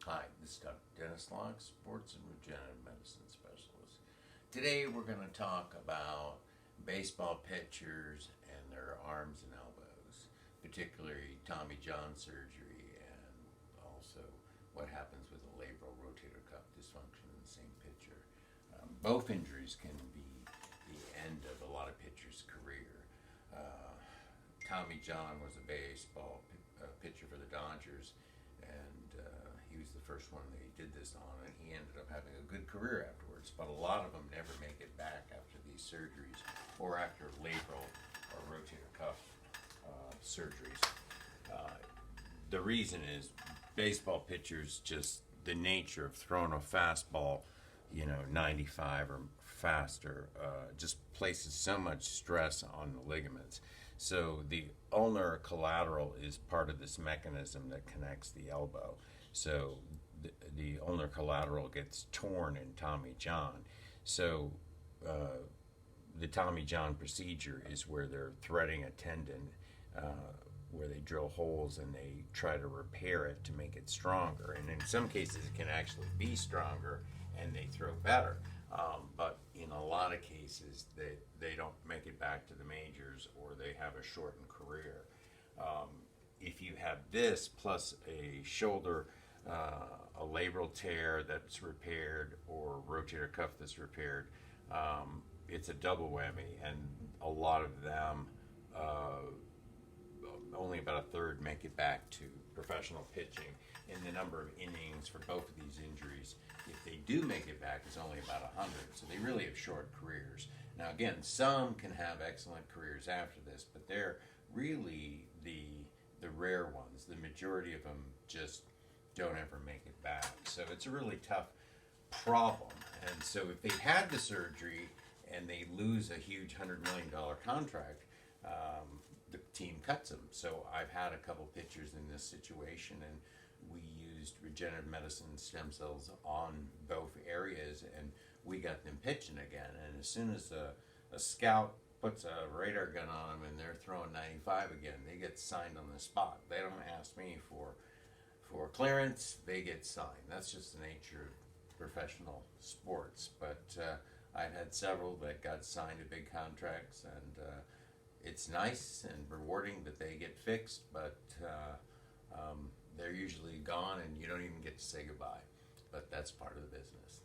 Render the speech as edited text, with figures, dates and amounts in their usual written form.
Hi, this is Dr. Dennis Locke, Sports and Regenerative Medicine Specialist. Today we're going to talk about baseball pitchers and their arms and elbows, particularly Tommy John surgery and also what happens with a labral rotator cuff dysfunction in the same pitcher. Both injuries can be the end of a lot of pitchers' career. Tommy John was a baseball pitcher for the Dodgers, and he was the first one they did this on, and he ended up having a good career afterwards. But a lot of them never make it back after these surgeries or after labral or rotator cuff surgeries. The reason is baseball pitchers, just the nature of throwing a fastball, 95 or faster, just places so much stress on the ligaments. So the ulnar collateral is part of this mechanism that connects the elbow. So the ulnar collateral gets torn in Tommy John. So the Tommy John procedure is where they're threading a tendon, where they drill holes and they try to repair it to make it stronger. And in some cases it can actually be stronger and they throw better. But in a lot of cases they don't make it back to the majors, or they have a shortened career. If you have this plus a shoulder, a labral tear that's repaired, or rotator cuff that's repaired, it's a double whammy, and a lot of them, only about a third make it back to professional pitching. And the number of innings for both of these injuries, if they do make it back, is only about 100. So they really have short careers. Now again, some can have excellent careers after this, but they're really the rare ones. The majority of them just don't ever make it back. So it's a really tough problem. And so if they had the surgery and they lose a huge $100 million contract, the team cuts them. So I've had a couple pitchers in this situation, and we used regenerative medicine stem cells on both areas, and we got them pitching again. And as soon as a scout puts a radar gun on them and they're throwing 95 again, they get signed on the spot. They don't ask me for clearance, they get signed. That's just the nature of professional sports. But I've had several that got signed to big contracts, and it's nice and rewarding that they get fixed, but they're usually gone and you don't even get to say goodbye. But that's part of the business.